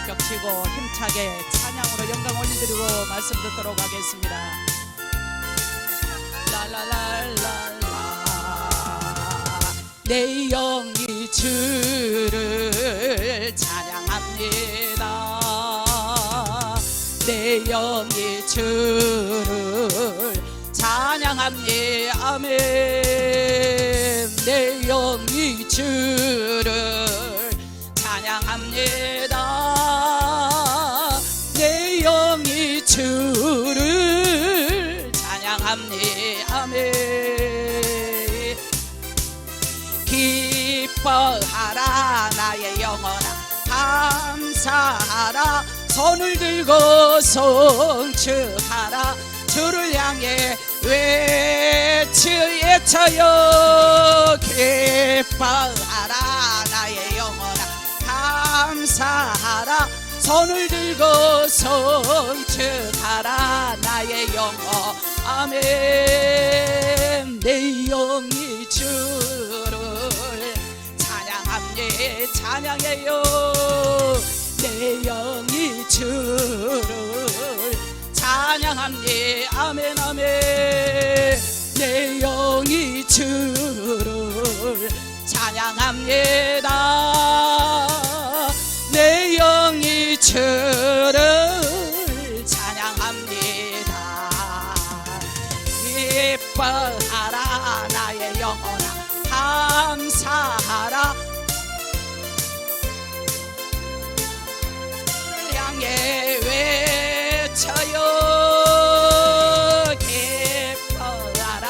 벽치고 힘차게 찬양으로 영광 올려드리고 말씀 듣도록 하겠습니다. 라라라라라. 내 영이 주를 찬양합니다. 내 영이 주를 찬양합니다. 아멘. 내 영이 주를 찬양합니다. 내 영이 주를 찬양합니다. 아멘. 기뻐하라 나의 영혼아, 감사하라 손을 들고 성축하라. 주를 향해 외쳐요. 기뻐하라 나의 영혼아, 감사하라 손을 들고 성축하라 나의 영혼. 아멘. 내 영이 주를 찬양합니다. 찬양해요. 내 영이 주를 찬양합니다. 아멘 아멘. 내 영이 주를 찬양합니다. 내 영이 주를 찬양합니다. 기뻐하라 나의 영혼아, 감사하라 주를 향해 외쳐요. 기뻐하라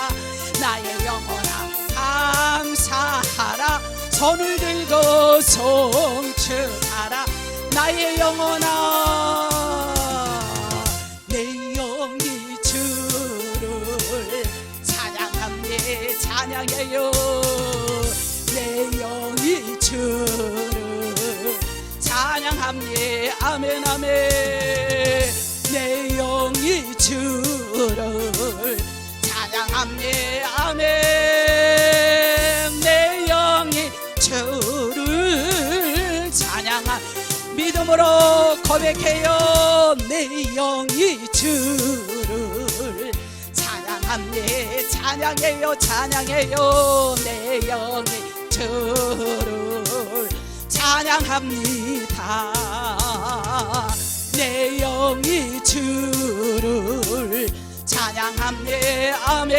나의 영혼아, 감사하라 손을 들고 성축하라 나의 영혼아. 내 영이 주를 찬양합니다. 찬양해요. 내 영이 주를 찬양합니다. 아멘 아멘. 내 영이 주를 찬양합니다. 아멘. 내 영이 주를 찬양한 믿음으로 고백해요. 내 영이 주를 찬양합니다. 찬양해요. 찬양해요. 내 영이 주를 찬양합니다. 내 영이 주를 찬양합니다. 아멘.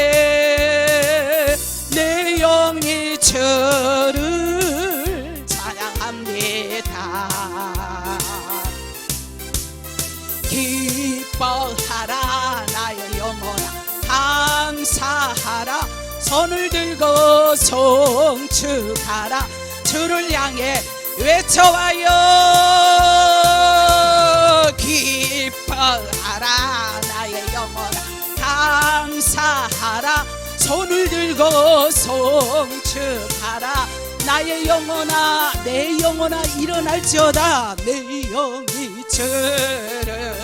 내 영이 주를 찬양합니다. 기뻐하라 나의 영혼아, 감사하라 손을 들고 성축하라. 주를 향해 외쳐와요. 기뻐하라 나의 영혼아, 감사하라 손을 들고 성축하라 나의 영혼아. 내 영혼아 일어날지어다. 내 영이 주를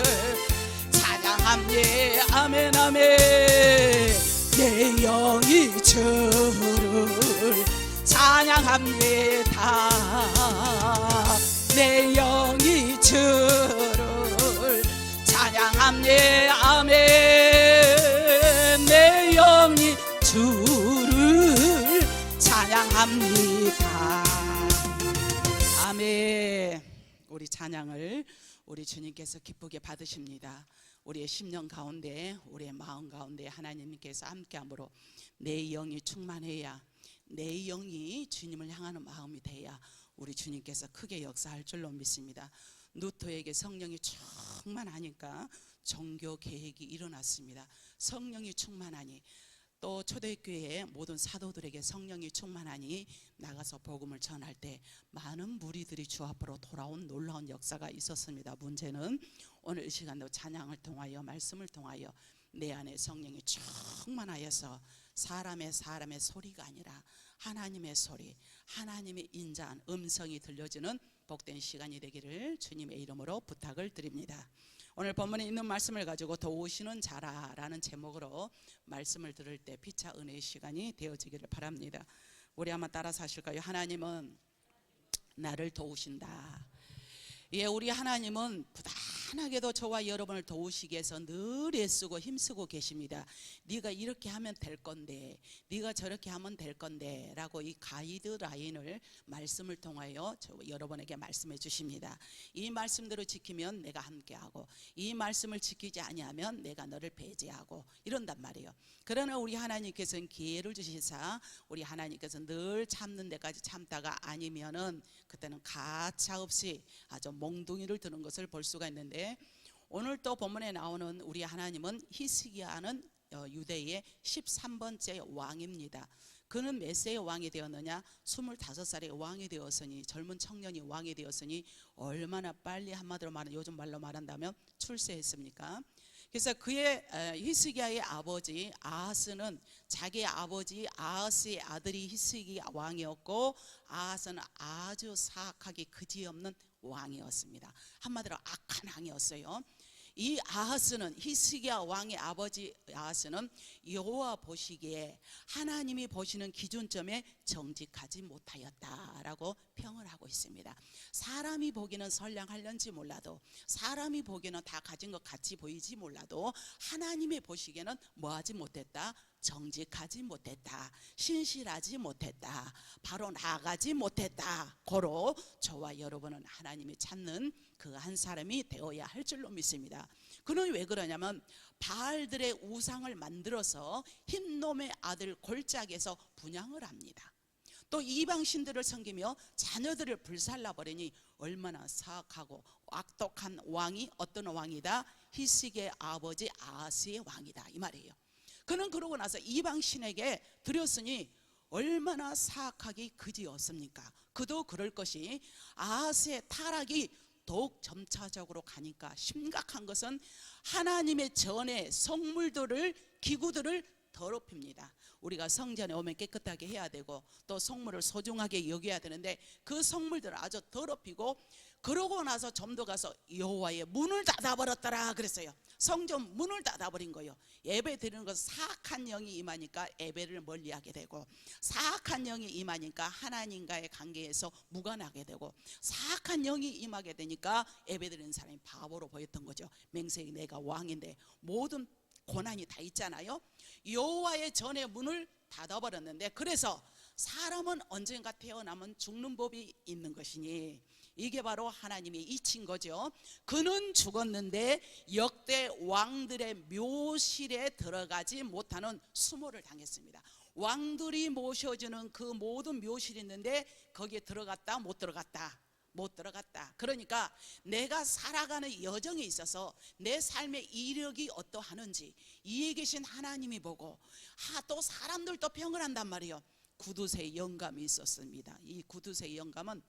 찬양합니다. 아멘 아멘. 내 영이 주를 찬양합니다. 내 영이 주를 찬양합니다. 아멘. 내 영이 주를 찬양합니다. 아멘. 우리 찬양을 우리 주님께서 기쁘게 받으십니다. 우리의 심령 가운데, 우리의 마음 가운데 하나님께서 함께함으로 내 영이 충만해야, 내 영이 주님을 향하는 마음이 돼야 우리 주님께서 크게 역사할 줄로 믿습니다. 누토에게 성령이 충만하니까 종교 계획이 일어났습니다. 성령이 충만하니, 또 초대교회의 모든 사도들에게 성령이 충만하니 나가서 복음을 전할 때 많은 무리들이 주 앞으로 돌아온 놀라운 역사가 있었습니다. 문제는 오늘 이 시간도 찬양을 통하여, 말씀을 통하여 내 안에 성령이 충만하여서 사람의 소리가 아니라 하나님의 소리, 하나님의 인자한 음성이 들려주는 복된 시간이 되기를 주님의 이름으로 부탁을 드립니다. 오늘 본문에 있는 말씀을 가지고 도우시는 자라라는 제목으로 말씀을 들을 때 피차 은혜의 시간이 되어지기를 바랍니다. 우리 한번 따라서 하실까요? 하나님은 나를 도우신다. 예, 우리 하나님은 부단하게도 저와 여러분을 도우시기 위해서 늘 애쓰고 힘쓰고 계십니다. 네가 이렇게 하면 될 건데, 네가 저렇게 하면 될 건데 라고 이 가이드라인을 말씀을 통하여 여러분에게 말씀해 주십니다. 이 말씀대로 지키면 내가 함께하고, 이 말씀을 지키지 아니하면 내가 너를 배제하고, 이런단 말이에요. 그러나 우리 하나님께서는 기회를 주시사 우리 하나님께서 늘 참는 데까지 참다가 아니면은 그때는 가차없이 아주 몽둥이를 드는 것을 볼 수가 있는데, 오늘 또 본문에 나오는 우리 하나님은 히스기야는 유대의 13번째 왕입니다. 그는 몇 세의 왕이 되었느냐? 25살의 왕이 되었으니, 젊은 청년이 왕이 되었으니 얼마나 빨리, 한마디로 말하면 요즘 말로 말한다면 출세했습니까? 그래서 그의 히스기야의 아버지 아하스는 자기의 아버지 아하스의 아들이 히스기야 왕이었고, 아하스는 아주 사악하게 그지없는 왕이었습니다. 한마디로 악한 왕이었어요. 이 아하스는, 히스기야 왕의 아버지 아하스는 여호와 보시기에, 하나님이 보시는 기준점에 정직하지 못하였다라고 평을 하고 있습니다. 사람이 보기는 선량할런지 몰라도, 사람이 보기에는 다 가진 것 같이 보이지 몰라도, 하나님이 보시기에는 뭐하지 못했다? 정직하지 못했다, 신실하지 못했다, 바로 나가지 못했다. 고로 저와 여러분은 하나님이 찾는 그 한 사람이 되어야 할 줄로 믿습니다. 그는 왜 그러냐면, 바알들의 우상을 만들어서 흰놈의 아들 골짜기에서 분향을 합니다. 또 이방신들을 섬기며 자녀들을 불살라버리니 얼마나 사악하고 악독한 왕이 어떤 왕이다? 히스기야의 아버지 아하스의 왕이다, 이 말이에요. 그는 그러고 나서 이방신에게 드렸으니 얼마나 사악하기 그지없습니까? 그도 그럴 것이, 아하스의 타락이 더욱 점차적으로 가니까 심각한 것은 하나님의 전에 성물들을, 기구들을 더럽힙니다. 우리가 성전에 오면 깨끗하게 해야 되고, 또 성물을 소중하게 여겨야 되는데 그 성물들을 아주 더럽히고, 그러고 나서 좀 더 가서 여호와의 문을 닫아버렸더라 그랬어요. 성전 문을 닫아버린 거예요. 예배 드리는 것은 사악한 영이 임하니까 예배를 멀리하게 되고, 사악한 영이 임하니까 하나님과의 관계에서 무관하게 되고, 사악한 영이 임하게 되니까 예배 드리는 사람이 바보로 보였던 거죠. 맹세히 내가 왕인데 모든 고난이 다 있잖아요. 여호와의 전의 문을 닫아버렸는데, 그래서 사람은 언젠가 태어나면 죽는 법이 있는 것이니, 이게 바로 하나님이 이친 거죠. 그는 죽었는데 역대 왕들의 묘실에 들어가지 못하는 수모를 당했습니다. 왕들이 모셔주는 그 모든 묘실이 있는데 거기에 들어갔다 못 들어갔다, 못 들어갔다. 그러니까 내가 살아가는 여정에 있어서 내 삶의 이력이 어떠하는지 위에 계신 하나님이 보고, 또 사람들도 평을 한단 말이에요. 구두쇠 영감이 있었습니다. 이 구두쇠 영감은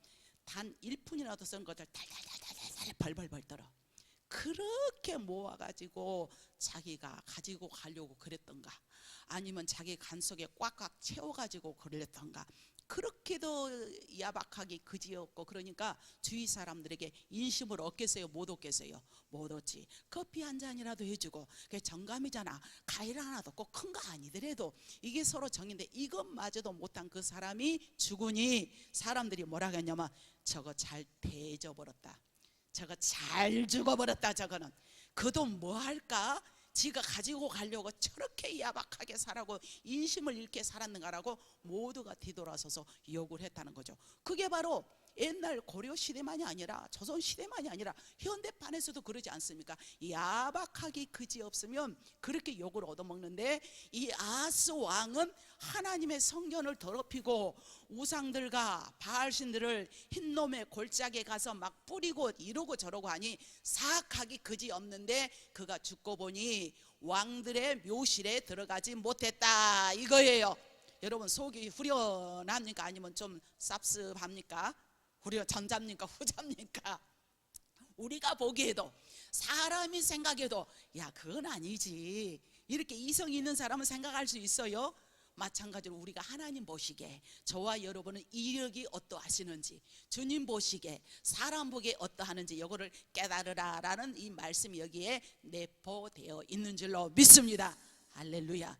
단 1푼이라도 쓴 것들 달달달달달 벌벌벌 떨어. 그렇게 모아가지고 자기가 가지고 가려고 그랬던가, 아니면 자기 간 속에 꽉꽉 채워가지고 그랬던가, 그렇게도 야박하게 그지없고, 그러니까 주위 사람들에게 인심을 얻겠어요? 못 얻겠어요? 못 얻지. 커피 한 잔이라도 해주고, 그게 정감이잖아. 과일 하나도 꼭 큰 거 아니더라도 이게 서로 정인데 이것마저도 못한 그 사람이 죽으니 사람들이 뭐라 했냐면, 저거 잘 대져버렸다, 저거 잘 죽어버렸다. 저거는 그도 뭐 할까? 지가 가지고 가려고 저렇게 야박하게 살아고 인심을 잃게 살았는가라고 모두가 뒤돌아서서 욕을 했다는 거죠. 그게 바로 옛날 고려 시대만이 아니라 조선 시대만이 아니라 현대판에서도 그러지 않습니까? 야박하기 그지없으면 그렇게 욕을 얻어먹는데, 이 아하스 왕은 하나님의 성전을 더럽히고 우상들과 바알신들을 흰놈의 골짜기에 가서 막 뿌리고 이러고 저러고 하니 사악하기 그지없는데, 그가 죽고 보니 왕들의 묘실에 들어가지 못했다, 이거예요. 여러분, 속이 후련합니까? 아니면 좀 쌉습합니까? 우리가 전잡니까 후잡니까? 우리가 보기에도, 사람이 생각해도 야 그건 아니지, 이렇게 이성 있는 사람은 생각할 수 있어요. 마찬가지로 우리가 하나님 보시기에 저와 여러분은 이력이 어떠하시는지, 주님 보시기에 사람 보기에 어떠하는지 이거를 깨달으라 라는 이 말씀이 여기에 내포되어 있는 줄로 믿습니다. 할렐루야.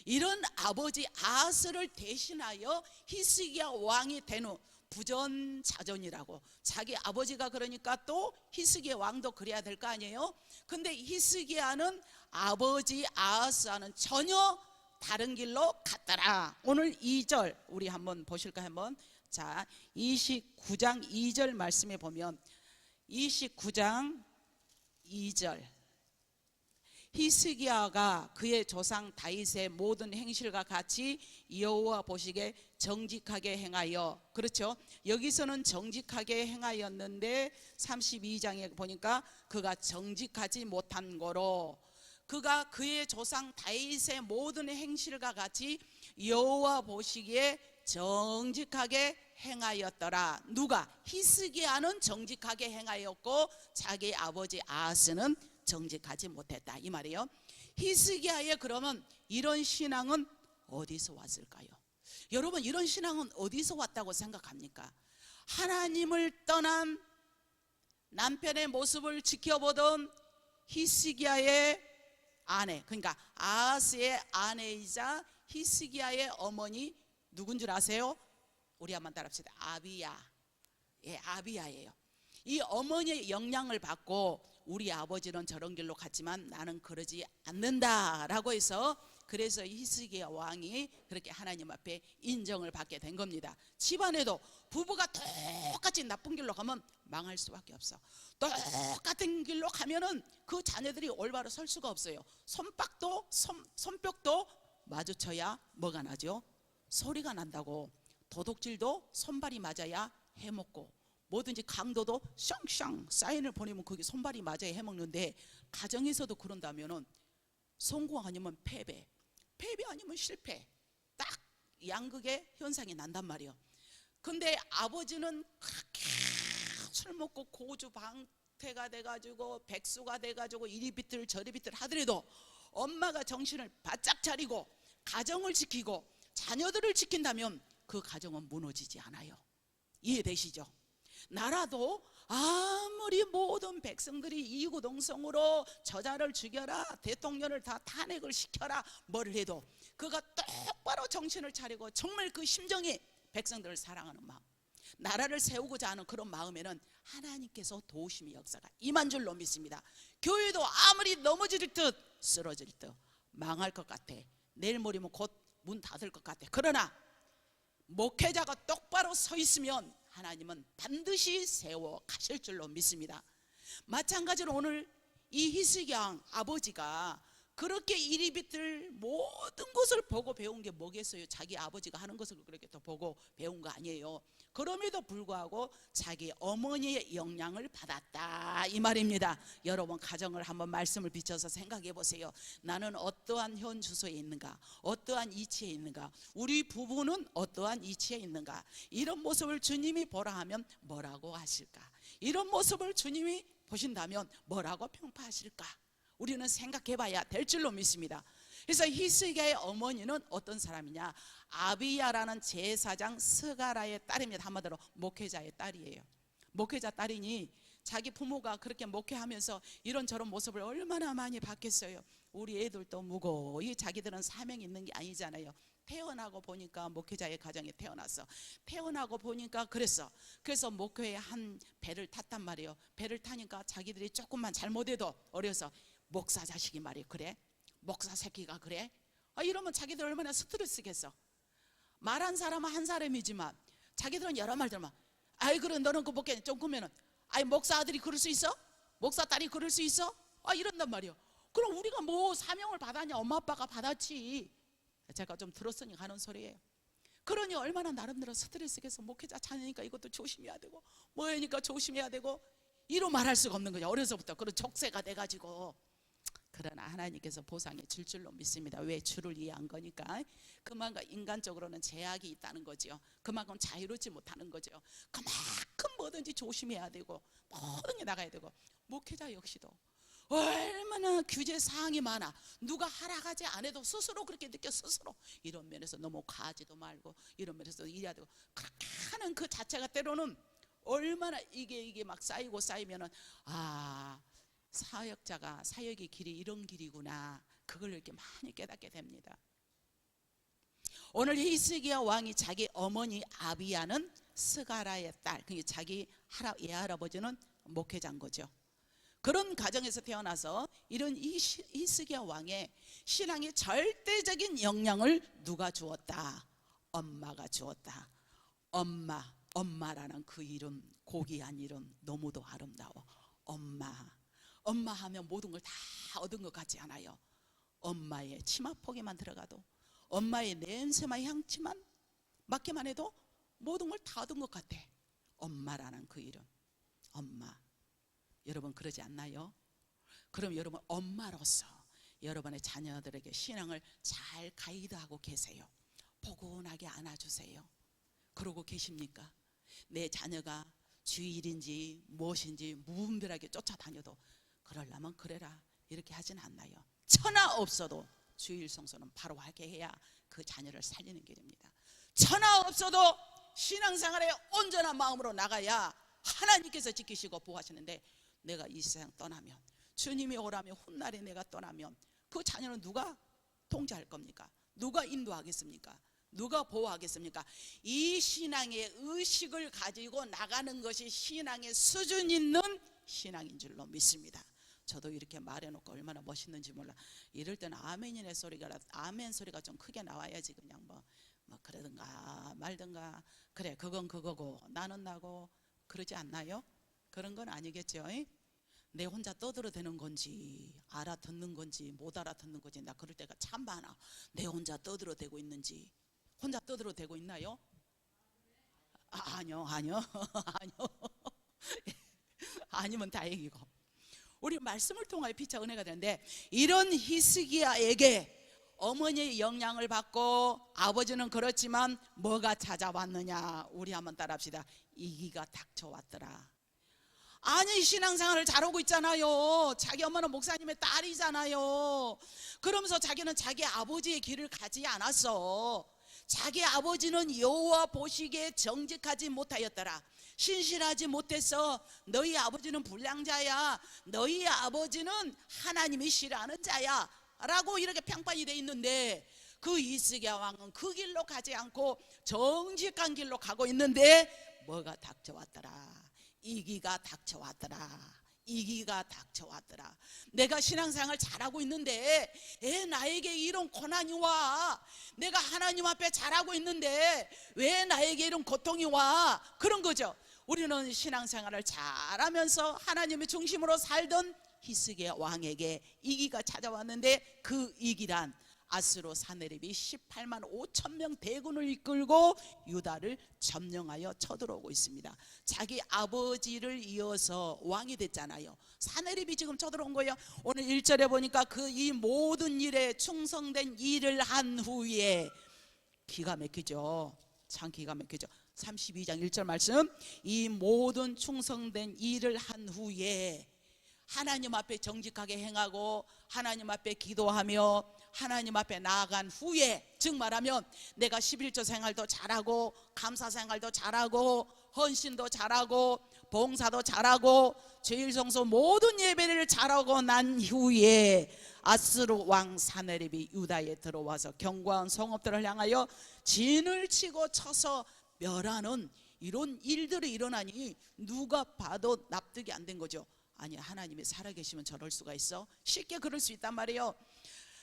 이런 아버지 아하스를 대신하여 히스기야 왕이 된 후 부전자전이라고. 자기 아버지가 그러니까 또 히스기야 왕도 그래야 될 거 아니에요. 근데 히스기야는 아버지 아하스와는 전혀 다른 길로 갔더라. 오늘 2절 우리 한번 보실까요? 한번. 자, 29장 2절 말씀에 보면 29장 2절, 히스기야가 그의 조상 다윗의 모든 행실과 같이 여호와 보시기에 정직하게 행하여, 그렇죠? 여기서는 정직하게 행하였는데 32장에 보니까 그가 정직하지 못한 거로, 그가 그의 조상 다윗의 모든 행실과 같이 여호와 보시기에 정직하게 행하였더라. 누가? 히스기야는 정직하게 행하였고 자기 아버지 아하스는 정직하지 못했다, 이 말이에요. 히스기야의 그러면 이런 신앙은 어디서 왔을까요? 여러분, 이런 신앙은 어디서 왔다고 생각합니까? 하나님을 떠난 남편의 모습을 지켜보던 히스기야의 아내, 그러니까 아하스의 아내이자 히스기야의 어머니 누군 줄 아세요? 우리 한번 따라합시다. 아비야. 예, 아비야예요. 이 어머니의 영향을 받고 우리 아버지는 저런 길로 갔지만 나는 그러지 않는다라고 해서, 그래서 히스기야 왕이 그렇게 하나님 앞에 인정을 받게 된 겁니다. 집안에도 부부가 똑같이 나쁜 길로 가면 망할 수밖에 없어. 똑같은 길로 가면은 그 자녀들이 올바로 설 수가 없어요. 손뼉도 마주쳐야 뭐가 나죠? 소리가 난다고. 도둑질도 손발이 맞아야 해먹고, 뭐든지 강도도 샹샹 사인을 보내면 그게 손발이 맞아야 해먹는데, 가정에서도 그런다면은 성공 아니면 패배, 패배 아니면 실패, 딱 양극의 현상이 난단 말이에요. 근데 아버지는 그렇게 술 먹고 고주방태가 돼가지고 백수가 돼가지고 이리 비틀 저리 비틀 하더라도 엄마가 정신을 바짝 차리고 가정을 지키고 자녀들을 지킨다면 그 가정은 무너지지 않아요. 이해되시죠? 나라도 아무리 모든 백성들이 이구동성으로 저자를 죽여라, 대통령을 다 탄핵을 시켜라, 뭘 해도 그가 똑바로 정신을 차리고 정말 그 심정이 백성들을 사랑하는 마음, 나라를 세우고자 하는 그런 마음에는 하나님께서 도우심의 역사가 임한 줄로 믿습니다. 교회도 아무리 넘어질 듯 쓰러질 듯 망할 것 같아, 내일 모레면 곧 문 닫을 것 같아, 그러나 목회자가 똑바로 서 있으면 하나님은 반드시 세워 가실 줄로 믿습니다. 마찬가지로 오늘 이 히스기야 왕 아버지가 그렇게 이리 비틀 모든 것을 보고 배운 게 뭐겠어요? 자기 아버지가 하는 것을 그렇게 또 보고 배운 거 아니에요. 그럼에도 불구하고 자기 어머니의 영향을 받았다, 이 말입니다. 여러분, 가정을 한번 말씀을 비춰서 생각해 보세요. 나는 어떠한 현 주소에 있는가, 어떠한 이치에 있는가, 우리 부부는 어떠한 이치에 있는가, 이런 모습을 주님이 보라 하면 뭐라고 하실까? 이런 모습을 주님이 보신다면 뭐라고 평가하실까? 우리는 생각해 봐야 될 줄로 믿습니다. 그래서 히스기야의 어머니는 어떤 사람이냐? 아비야라는 제사장 스가라의 딸입니다. 한마디로 목회자의 딸이에요. 목회자 딸이니 자기 부모가 그렇게 목회하면서 이런저런 모습을 얼마나 많이 봤겠어요. 우리 애들도 무고히 자기들은 사명이 있는 게 아니잖아요. 태어나고 보니까 목회자의 가정에 태어났어. 태어나고 보니까 그래서 목회에 한 배를 탔단 말이에요. 배를 타니까 자기들이 조금만 잘못해도 어려서 목사 자식이 말이에요. 그래? 목사 새끼가 그래? 이러면 자기들 얼마나 스트레스겠어. 말한 사람은 한 사람이지만 자기들은 여러 말 들으면, 아이 그래 너는 그 목회 좀 그러면은, 아이 목사 아들이 그럴 수 있어? 목사 딸이 그럴 수 있어? 이런단 말이에요. 그럼 우리가 뭐 사명을 받았냐? 엄마 아빠가 받았지. 제가 좀 들었으니 하는 소리예요. 그러니 얼마나 나름대로 스트레스겠어. 목회자 자녀니까 이것도 조심해야 되고 뭐니까 조심해야 되고, 이로 말할 수가 없는 거죠. 어려서부터 그런 족쇄가 돼가지고. 그러나 하나님께서 보상해 줄 줄로 믿습니다. 왜? 주를 이해한 거니까. 그만큼 인간적으로는 제약이 있다는 거죠. 그만큼 자유롭지 못하는 거죠. 그만큼 뭐든지 조심해야 되고 모든 게 나가야 되고, 목회자 역시도 얼마나 규제 사항이 많아. 누가 하락하지 않아도 스스로 그렇게 느껴. 스스로 이런 면에서 너무 과하지도 말고 이런 면에서 이래야 되고, 그렇게 하는 그 자체가 때로는 얼마나 이게 막 쌓이고 쌓이면은, 사역자가 사역의 길이 이런 길이구나, 그걸 이렇게 많이 깨닫게 됩니다. 오늘 히스기야 왕이 자기 어머니 아비야는 스가라의 딸, 그게 자기 외할아버지는 목회자인 거죠. 그런 가정에서 태어나서 이런 히스기야 왕의 신앙에 절대적인 영향을 누가 주었다? 엄마가 주었다. 엄마라는 그 이름, 고귀한 이름 너무도 아름다워. 엄마 하면 모든 걸 다 얻은 것 같지 않아요? 엄마의 치마폭에만 들어가도, 엄마의 냄새만 향기만 맡기만 해도 모든 걸 다 얻은 것 같아. 엄마라는 그 이름, 엄마. 여러분 그러지 않나요? 그럼 여러분 엄마로서 여러분의 자녀들에게 신앙을 잘 가이드하고 계세요? 포근하게 안아주세요? 그러고 계십니까? 내 자녀가 주일인지 무엇인지 무분별하게 쫓아다녀도 그러려면 그래라 이렇게 하진 않나요? 천하 없어도 주일 성수는 바로 하게 해야 그 자녀를 살리는 길입니다. 천하 없어도 신앙생활에 온전한 마음으로 나가야 하나님께서 지키시고 보호하시는데, 내가 이 세상 떠나면, 주님이 오라며 훗날에 내가 떠나면 그 자녀는 누가 통제할 겁니까? 누가 인도하겠습니까? 누가 보호하겠습니까? 이 신앙의 의식을 가지고 나가는 것이 신앙의 수준 있는 신앙인 줄로 믿습니다. 저도 이렇게 말해놓고 얼마나 멋있는지 몰라. 이럴 때는 아멘이네 소리가, 아멘 소리가 좀 크게 나와야지. 그냥 뭐 그러든가 말든가, 그래 그건 그거고 나는 나고 그러지 않나요? 그런 건 아니겠죠? 내 혼자 떠들어대는 건지 알아듣는 건지 못 알아듣는 건지 나 그럴 때가 참 많아. 내 혼자 떠들어대고 있는지. 혼자 떠들어대고 있나요? 아니요 아니요 아니면 다행이고, 우리 말씀을 통하여 피차 은혜가 되는데, 이런 히스기야에게 어머니의 영향을 받고 아버지는 그렇지만 뭐가 찾아왔느냐? 우리 한번 따라합시다. 이기가 닥쳐왔더라. 아니 신앙생활을 잘하고 있잖아요. 자기 엄마는 목사님의 딸이잖아요. 그러면서 자기는 자기 아버지의 길을 가지 않았어. 자기 아버지는 여호와 보시기에 정직하지 못하였더라. 신실하지 못해서 너희 아버지는 불량자야, 너희 아버지는 하나님이 싫어하는 자야 라고 이렇게 평판이 돼 있는데, 그 히스기야 왕은 그 길로 가지 않고 정직한 길로 가고 있는데 뭐가 닥쳐왔더라? 이기가 닥쳐왔더라. 이기가 닥쳐왔더라. 내가 신앙생활 잘하고 있는데 왜 나에게 이런 고난이 와? 내가 하나님 앞에 잘하고 있는데 왜 나에게 이런 고통이 와? 그런 거죠. 우리는 신앙생활을 잘하면서 하나님의 중심으로 살던 히스기야 왕에게 이기가 찾아왔는데, 그 이기란 아수르 사네립이 18만 5천 명 대군을 이끌고 유다를 점령하여 쳐들어오고 있습니다. 자기 아버지를 이어서 왕이 됐잖아요. 사네립이 지금 쳐들어온 거예요. 오늘 1절에 보니까 그 이 모든 일에 충성된 일을 한 후에, 기가 막히죠. 참 기가 막히죠. 32장 1절 말씀, 이 모든 충성된 일을 한 후에 하나님 앞에 정직하게 행하고 하나님 앞에 기도하며 하나님 앞에 나아간 후에, 즉 말하면 내가 11조 생활도 잘하고 감사 생활도 잘하고 헌신도 잘하고 봉사도 잘하고 제일성소 모든 예배를 잘하고 난 후에 아수르 왕 사네립이 유다에 들어와서 견고한 성읍들을 향하여 진을 치고 쳐서 멸하는 이런 일들이 일어나니 누가 봐도 납득이 안 된 거죠. 아니 하나님이 살아계시면 저럴 수가 있어? 쉽게 그럴 수 있단 말이에요.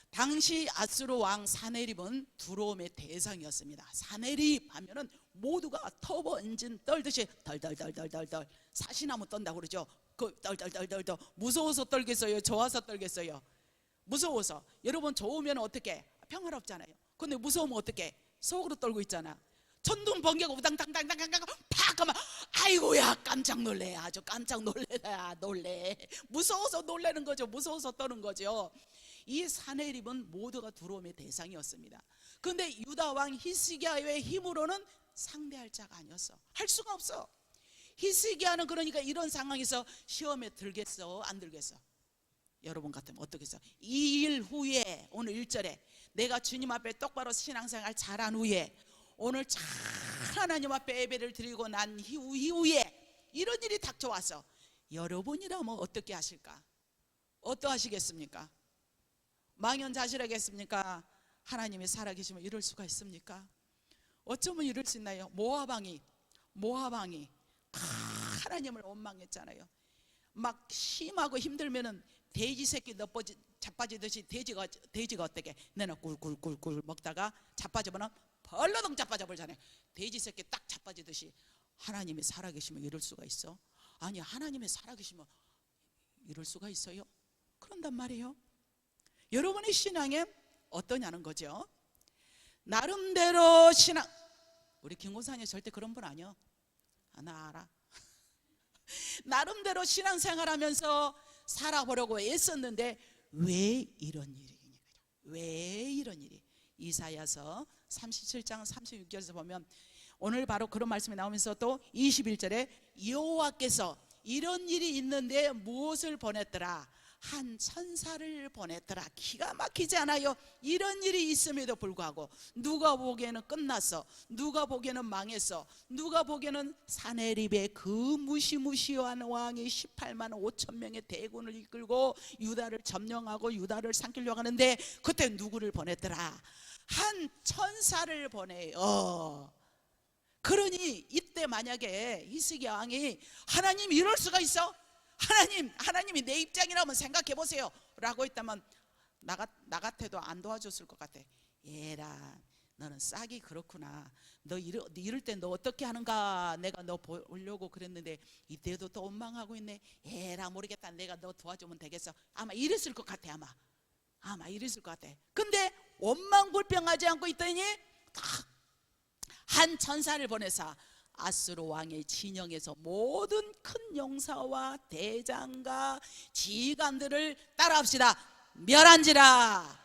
당시 아수르 왕 사네립은 두려움의 대상이었습니다. 사네립 하면은 모두가 터보 엔진 떨듯이 덜덜덜덜덜 사시나무 떤다고 그러죠. 그 덜덜덜덜 무서워서 떨겠어요? 좋아서 떨겠어요? 무서워서. 여러분 좋으면 어떻게? 평화롭잖아요. 근데 무서우면 어떻게? 속으로 떨고 있잖아. 천둥 번개가 우당탕탕탕탕 팍 하면 아이고야 깜짝 놀래. 아주 깜짝 놀래라. 놀래. 무서워서 놀래는 거죠. 무서워서 떠는 거죠. 이 사네립은 모두가 두려움의 대상이었습니다. 그런데 유다 왕 히스기야의 힘으로는 상대할 자가 아니었어. 할 수가 없어. 히스기야는 그러니까 이런 상황에서 시험에 들겠어 안 들겠어? 여러분 같으면 어떻겠어? 이 일 후에, 오늘 1절에 내가 주님 앞에 똑바로 신앙생활 잘한 후에, 오늘 잘 하나님 앞에 예배를 드리고 난 이후에 이런 일이 닥쳐와서 여러분이라면 어떻게 하실까? 어떠하시겠습니까? 망연자실하겠습니까? 하나님이 살아계시면 이럴 수가 있습니까? 어쩌면 이럴 수 있나요? 모압왕이 하나님을 원망했잖아요. 막 심하고 힘들면은 돼지 새끼 자빠지듯이 돼지가 어떻게 내가 꿀꿀꿀꿀 먹다가 자빠지면 벌러덩 자빠져 버리잖아요. 돼지 새끼 딱 자빠지듯이 하나님이 살아계시면 이럴 수가 있어? 아니, 하나님이 살아계시면 이럴 수가 있어요? 그런단 말이에요. 여러분의 신앙에 어떠냐는 거죠. 나름대로 신앙, 우리 김고사님 절대 그런 분 아니요. 나 알아. 나름대로 신앙생활하면서 살아보려고 애썼는데 왜 이런 일이? 왜 이런 일이? 이사야서 37장 36절에서 보면 오늘 바로 그런 말씀이 나오면서 또 21절에 여호와께서 이런 일이 있는데 무엇을 보냈더라? 한 천사를 보냈더라. 기가 막히지 않아요? 이런 일이 있음에도 불구하고 누가 보기에는 끝났어, 누가 보기에는 망했어, 누가 보기에는 사내립의 그 무시무시한 왕이 18만 5천 명의 대군을 이끌고 유다를 점령하고 유다를 삼키려고 하는데 그때 누구를 보냈더라? 한 천사를 보내요. 그러니 이때 만약에 히스기야 왕이 하나님 이럴 수가 있어? 하나님이 내 입장이라면 생각해 보세요 라고 했다면 나 같아도 안 도와줬을 것 같아. 얘라, 너는 싹이 그렇구나. 너 이럴 때 너 어떻게 하는가 내가 너 보려고 그랬는데 이때도 또 원망하고 있네. 얘라, 모르겠다. 내가 너 도와주면 되겠어. 아마 이랬을 것 같아. 아마 이랬을 것 같아. 근데 원망불평하지 않고 있더니 한 천사를 보내사 아수르 왕의 진영에서 모든 큰 용사와 대장과 지휘관들을 따라합시다. 멸한지라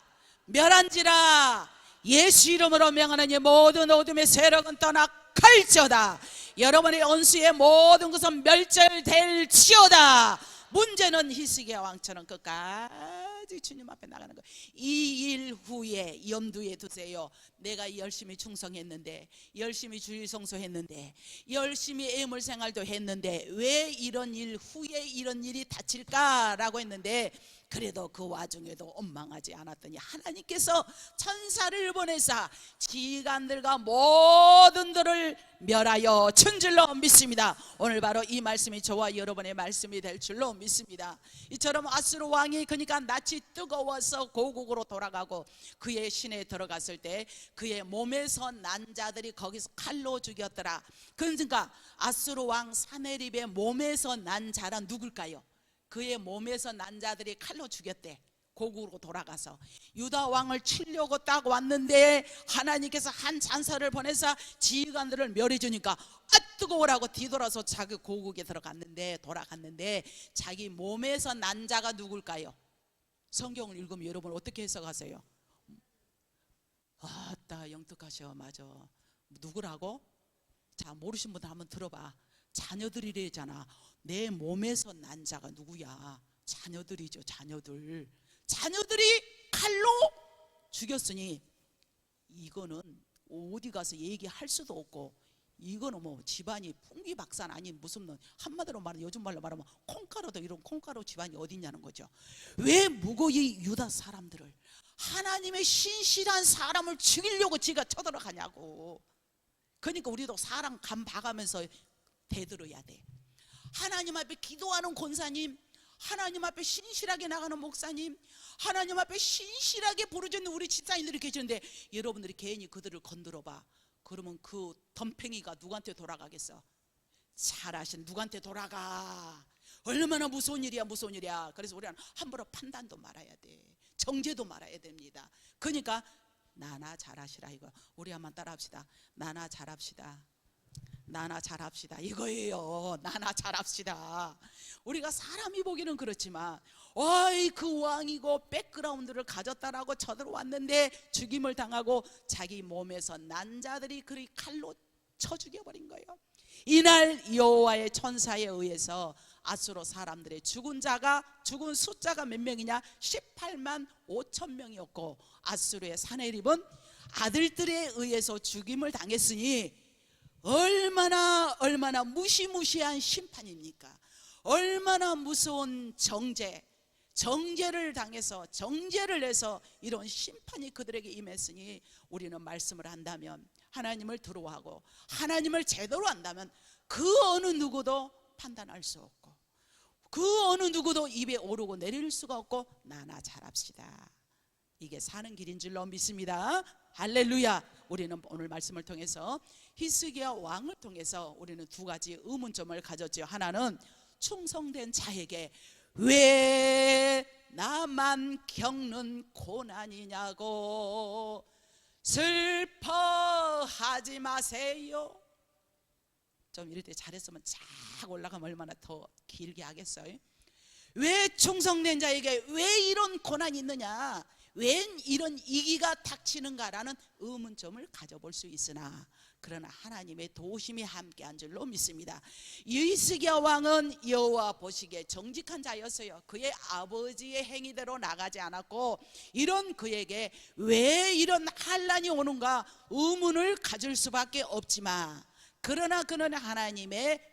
예수 이름으로 명하느니 모든 어둠의 세력은 떠나 갈지어다. 여러분의 원수의 모든 것은 멸절될지어다. 문제는 히스기야 왕처럼 끝까지 주님 앞에 나가는 거예요. 이 일 후에 염두에 두세요. 내가 열심히 충성했는데, 열심히 주일 성소했는데, 열심히 애물 생활도 했는데 왜 이런 일 후에 이런 일이 닥칠까라고 했는데, 그래도 그 와중에도 원망하지 않았더니 하나님께서 천사를 보내사 지휘관들과 모든들을 멸하여 친 줄로 믿습니다. 오늘 바로 이 말씀이 저와 여러분의 말씀이 될 줄로 믿습니다. 이처럼 아수르 왕이 그러니까 낯이 뜨거워서 고국으로 돌아가고 그의 시내에 들어갔을 때 그의 몸에서 난 자들이 거기서 칼로 죽였더라. 그러니까 아수르 왕 사네립의 몸에서 난 자란 누굴까요? 그의 몸에서 난 자들이 칼로 죽였대. 고국으로 돌아가서 유다 왕을 치려고 딱 왔는데 하나님께서 한 천사를 보내서 지휘관들을 멸해 주니까 뜨거워라고 뒤돌아서 자기 고국에 돌아갔는데 자기 몸에서 난 자가 누굴까요? 성경을 읽으면 여러분 어떻게 해석하세요? 아따 영특하셔. 맞아. 누구라고? 자, 모르신 분들 한번 들어봐. 자녀들이래잖아. 내 몸에서 난 자가 누구야? 자녀들이죠. 자녀들이 칼로 죽였으니 이거는 어디 가서 얘기할 수도 없고, 이거는 뭐 집안이 풍기박산 아닌 무슨, 한마디로 말하면 요즘 말로 말하면 콩가루도 이런 콩가루 집안이 어딨냐는 거죠. 왜 무고히 유다 사람들을, 하나님의 신실한 사람을 죽이려고 지가 쳐들어가냐고. 그러니까 우리도 사람 간 봐가면서 대들어야 돼. 하나님 앞에 기도하는 권사님, 하나님 앞에 신실하게 나가는 목사님, 하나님 앞에 신실하게 부르짖는 우리 집사님들이 계시는데 여러분들이 괜히 그들을 건드려봐. 그러면 그 덤팽이가 누구한테 돌아가겠어? 잘하신 누구한테 돌아가. 얼마나 무서운 일이야. 그래서 우리는 함부로 판단도 말아야 돼. 정죄도 말아야 됩니다. 그러니까 나나 잘하시라 이거. 우리 한번 따라합시다. 나나 잘합시다 이거예요. 나나 잘합시다. 우리가 사람이 보기는 그렇지만 어이 그 왕이고 백그라운드를 가졌다라고 쳐들어왔는데 죽임을 당하고 자기 몸에서 난 자들이 그리 칼로 쳐 죽여버린 거예요. 이날 여호와의 천사에 의해서 아수르 사람들의 죽은 숫자가 몇 명이냐? 18만 5천 명이었고 아수르의 사네립은 아들들에 의해서 죽임을 당했으니 얼마나 무시무시한 심판입니까? 얼마나 무서운 정죄. 정죄를 당해서 정죄를 해서 이런 심판이 그들에게 임했으니 우리는 말씀을 한다면, 하나님을 두려워하고 하나님을 제대로 안다면 그 어느 누구도 판단할 수 없고 그 어느 누구도 입에 오르고 내릴 수가 없고 나나 잘합시다. 이게 사는 길인 줄로 믿습니다. 할렐루야. 우리는 오늘 말씀을 통해서 히스기야 왕을 통해서 우리는 두 가지 의문점을 가졌죠. 하나는 충성된 자에게 왜 나만 겪는 고난이냐고 슬퍼하지 마세요. 좀 이럴 때 잘했으면 쫙 올라가면 얼마나 더 길게 하겠어요. 왜 충성된 자에게 왜 이런 고난이 있느냐, 왜 이런 위기가 닥치는가라는 의문점을 가져볼 수 있으나 그러나 하나님의 도우심이 함께한 줄로 믿습니다. 히스기야 왕은 여호와 보시기에 정직한 자였어요. 그의 아버지의 행위대로 나가지 않았고 이런 그에게 왜 이런 환난이 오는가 의문을 가질 수밖에 없지만 그러나 그는 하나님의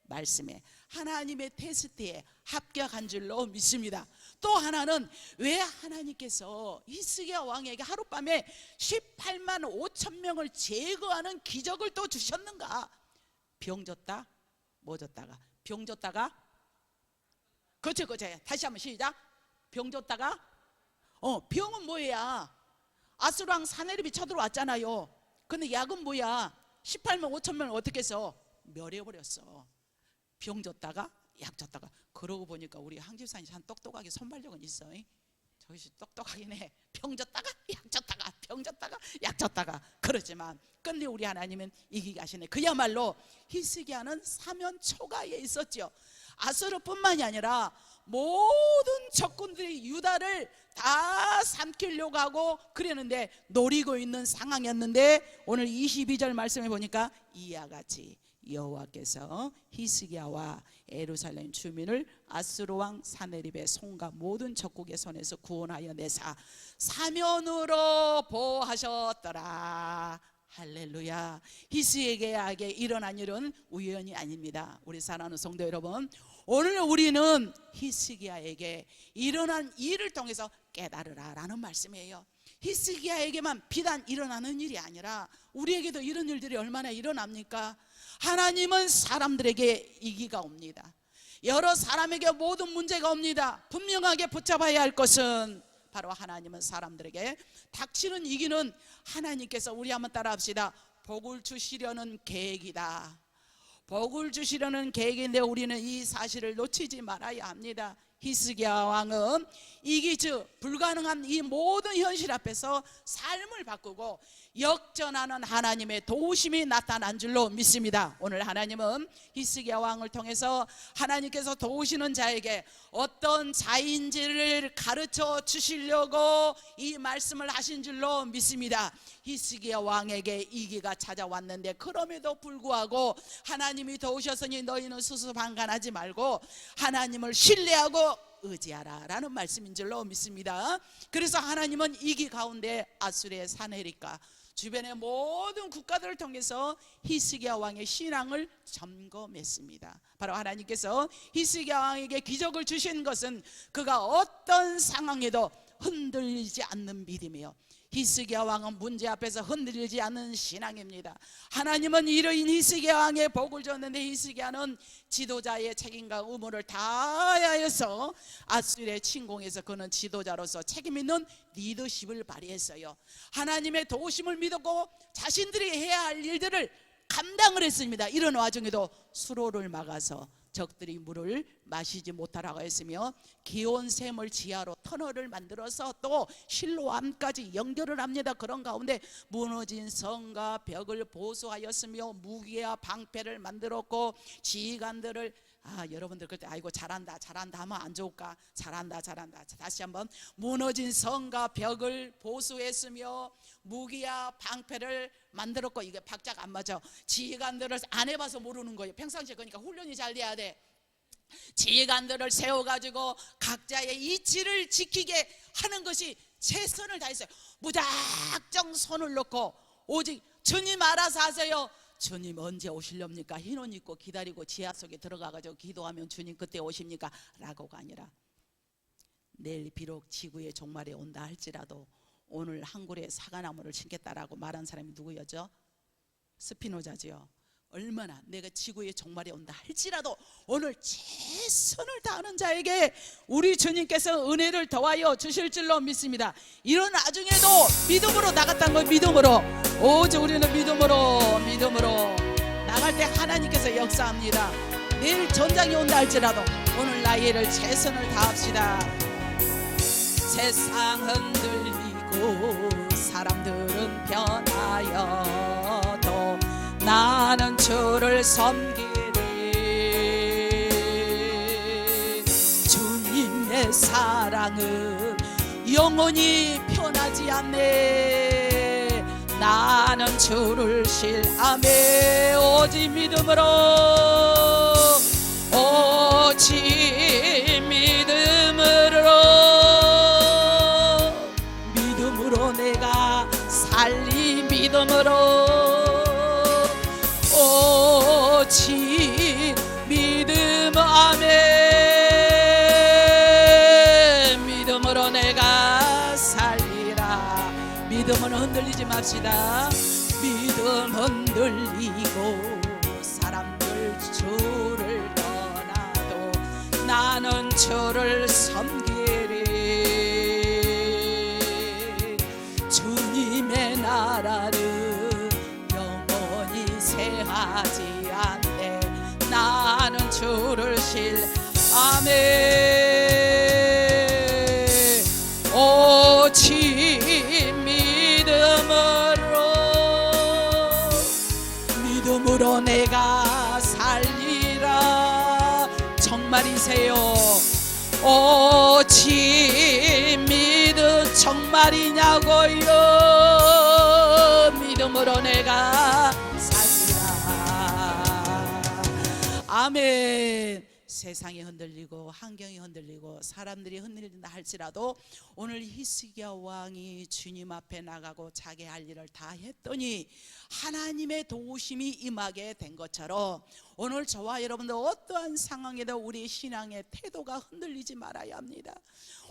말씀에 하나님의 테스트에 합격한 줄로 믿습니다. 또 하나는 왜 하나님께서 히스기야 왕에게 하룻밤에 18만 5천 명을 제거하는 기적을 또 주셨는가? 병졌다 멎었다가 병졌다가 그렇죠. 다시 한번 시작. 병졌다가 병은 뭐야? 아수르 왕 사네립이 쳐들어왔잖아요. 근데 약은 뭐야? 18만 5천 명을 어떻게 해서 멸해버렸어. 병졌다가 약졌다가. 그러고 보니까 우리 항집사님 참 똑똑하게 손발력은 있어. 저기서 똑똑하긴 해. 병졌다가 약졌다가 병졌다가 약졌다가. 그러지만 근데 우리 하나님은 이기게 하시네. 그야말로 히스기야는 사면 초가에 있었죠. 아수르뿐만이 아니라 모든 적군들이 유다를 다 삼키려고 하고 그랬는데 노리고 있는 상황이었는데 오늘 22절 말씀해 보니까 이와 같이 여호와께서 히스기야와 예루살렘 주민을 아수르 왕 사네립의 손과 모든 적국의 손에서 구원하여 내사 사면으로 보호하셨더라. 할렐루야. 히스기야에게 일어난 일은 우연이 아닙니다. 우리 사랑하는 성도 여러분, 오늘 우리는 히스기야에게 일어난 일을 통해서 깨달으라 라는 말씀이에요. 히스기야에게만 비단 일어나는 일이 아니라 우리에게도 이런 일들이 얼마나 일어납니까? 하나님은 사람들에게 위기가 옵니다. 여러 사람에게 모든 문제가 옵니다. 분명하게 붙잡아야 할 것은 바로 하나님은 사람들에게 닥치는 위기는 하나님께서 우리 한번 따라 합시다. 복을 주시려는 계획이다. 복을 주시려는 계획인데 우리는 이 사실을 놓치지 말아야 합니다. 히스기야 왕은 이기즉 불가능한 이 모든 현실 앞에서 삶을 바꾸고 역전하는 하나님의 도우심이 나타난 줄로 믿습니다. 오늘 하나님은 히스기야 왕을 통해서 하나님께서 도우시는 자에게 어떤 자인지를 가르쳐 주시려고 이 말씀을 하신 줄로 믿습니다. 히스기야 왕에게 위기가 찾아왔는데 그럼에도 불구하고 하나님이 도우셨으니 너희는 수수방관하지 말고 하나님을 신뢰하고 의지하라 라는 말씀인 줄로 믿습니다. 그래서 하나님은 위기 가운데 아수르의 사네립과 주변의 모든 국가들을 통해서 히스기야 왕의 신앙을 점검했습니다. 바로 하나님께서 히스기야 왕에게 기적을 주신 것은 그가 어떤 상황에도 흔들리지 않는 믿음이요, 히스기야 왕은 문제 앞에서 흔들리지 않는 신앙입니다. 하나님은 이러한 히스기야 왕의 복을 줬는데 히스기야는 지도자의 책임과 의무를 다하여서 아수르의 침공에서 그는 지도자로서 책임 있는 리더십을 발휘했어요. 하나님의 도우심을 믿었고 자신들이 해야 할 일들을 감당을 했습니다. 이런 와중에도 수로를 막아서 적들이 물을 마시지 못하라고 했으며 기온샘을 지하로 터널을 만들어서 또 실로암까지 연결을 합니다. 그런 가운데 무너진 성과 벽을 보수하였으며 무기와 방패를 만들었고 지휘관들을 여러분들 그때 아이고 잘한다 하면 안 좋을까? 잘한다. 다시 한번 무너진 성과 벽을 보수했으며 무기와 방패를 만들었고, 이게 박자가 안 맞아. 지휘관들을 안 해봐서 모르는 거예요. 평상시에 그러니까 훈련이 잘 돼야 돼. 지휘관들을 세워가지고 각자의 이치를 지키게 하는 것이 최선을 다했어요. 무작정 손을 놓고 오직 주님 알아서 하세요. 주님 언제 오시렵니까? 흰 옷 입고 기다리고 지하 속에 들어가가지고 기도하면 주님 그때 오십니까? 라고가 아니라 내일 비록 지구의 종말이 온다 할지라도 오늘 한 그루의 사과나무를 심겠다라고 말한 사람이 누구였죠? 스피노자지요. 얼마나 내가 지구의 종말이 온다 할지라도 오늘 최선을 다하는 자에게 우리 주님께서 은혜를 더하여 주실 줄로 믿습니다. 이런 나중에도 믿음으로 나갔다는 거, 믿음으로, 오직 우리는 믿음으로 나갈 때 하나님께서 역사합니다. 내일 전장이 온다 할지라도 오늘 나이를 최선을 다합시다. 세상 흔들리고 사람들은 변하여도 나는 주를 섬기리. 주님의 사랑은 영원히 변하지 않네. 나는 주를 신뢰하며 오직 믿음으로 내가 살리. 믿음으로 오직 믿음. 아멘. 믿음으로 내가 살리라. 믿음은 흔들리지 맙시다. 믿음 흔들리고 사람들 주를 떠나도 나는 주를 섬기리. 주님의 나라는 영원히 쇠하지 않네. 나는 주를 아멘. 오직 믿음으로 내가 살리라. 정말이세요? 오직 믿음 정말이냐고요? 믿음으로 내가 살리라. 아멘. 세상이 흔들리고 환경이 흔들리고 사람들이 흔들린다 할지라도 오늘 히스기야 왕이 주님 앞에 나가고 자기 할 일을 다 했더니 하나님의 도우심이 임하게 된 것처럼 오늘 저와 여러분들 어떠한 상황에도 우리 신앙의 태도가 흔들리지 말아야 합니다.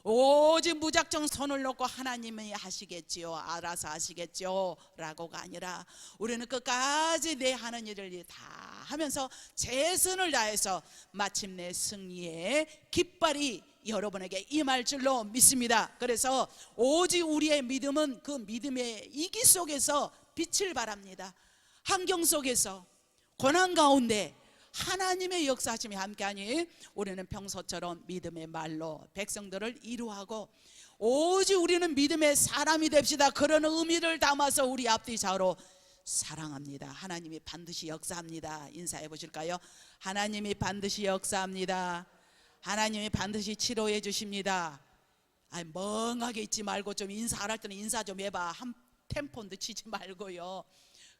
오직 무작정 손을 놓고 하나님이 하시겠지요, 알아서 하시겠죠 라고가 아니라 우리는 끝까지 내 하는 일을 다 하면서 최선을 다해서 마침내 승리의 깃발이 여러분에게 임할 줄로 믿습니다. 그래서 오직 우리의 믿음은 그 믿음의 이기 속에서 빛을 발합니다. 환경 속에서 고난 가운데 하나님의 역사하심이 함께하니 우리는 평소처럼 믿음의 말로 백성들을 이루하고 오직 우리는 믿음의 사람이 됩시다. 그런 의미를 담아서 우리 앞뒤 좌우로 사랑합니다. 하나님이 반드시 역사합니다. 인사해 보실까요? 하나님이 반드시 역사합니다. 하나님이 반드시 치료해 주십니다. 아니, 멍하게 있지 말고 좀 인사할 때는 인사 좀 해봐. 한 템포도 치지 말고요.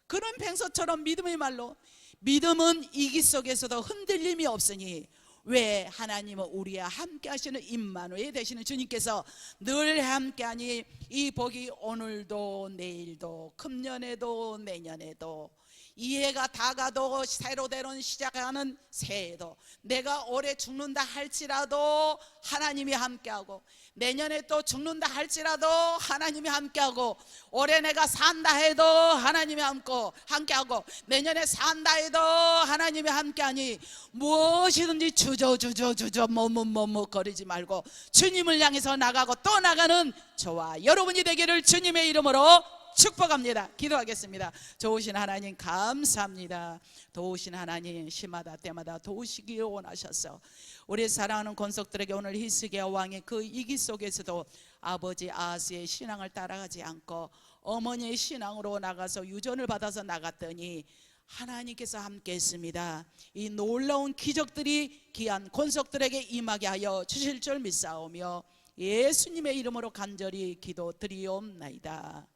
그런 평소처럼 믿음의 말로, 믿음은 이기 속에서도 흔들림이 없으니 왜 하나님은 우리와 함께 하시는 임마누엘 되시는 주님께서 늘 함께하니 이 복이 오늘도 내일도 금년에도 내년에도 이해가 다 가도 새로대로 시작하는 새해도 내가 올해 죽는다 할지라도 하나님이 함께하고 내년에 또 죽는다 할지라도 하나님이 함께하고 올해 내가 산다 해도 하나님이 함께하고 내년에 산다 해도 하나님이 함께하니 무엇이든지 주저 머뭇거리지 말고 주님을 향해서 나가고 또 나가는 저와 여러분이 되기를 주님의 이름으로 축복합니다. 기도하겠습니다. 좋으신 하나님 감사합니다. 도우신 하나님 시마다 때마다 도우시기 원하셔서 우리 사랑하는 권속들에게 오늘 히스기야 왕의 그 이기 속에서도 아버지 아하스의 신앙을 따라가지 않고 어머니의 신앙으로 나가서 유전을 받아서 나갔더니 하나님께서 함께 했습니다. 이 놀라운 기적들이 귀한 권속들에게 임하게 하여 주실 줄 믿사오며 예수님의 이름으로 간절히 기도드리옵나이다.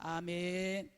아멘.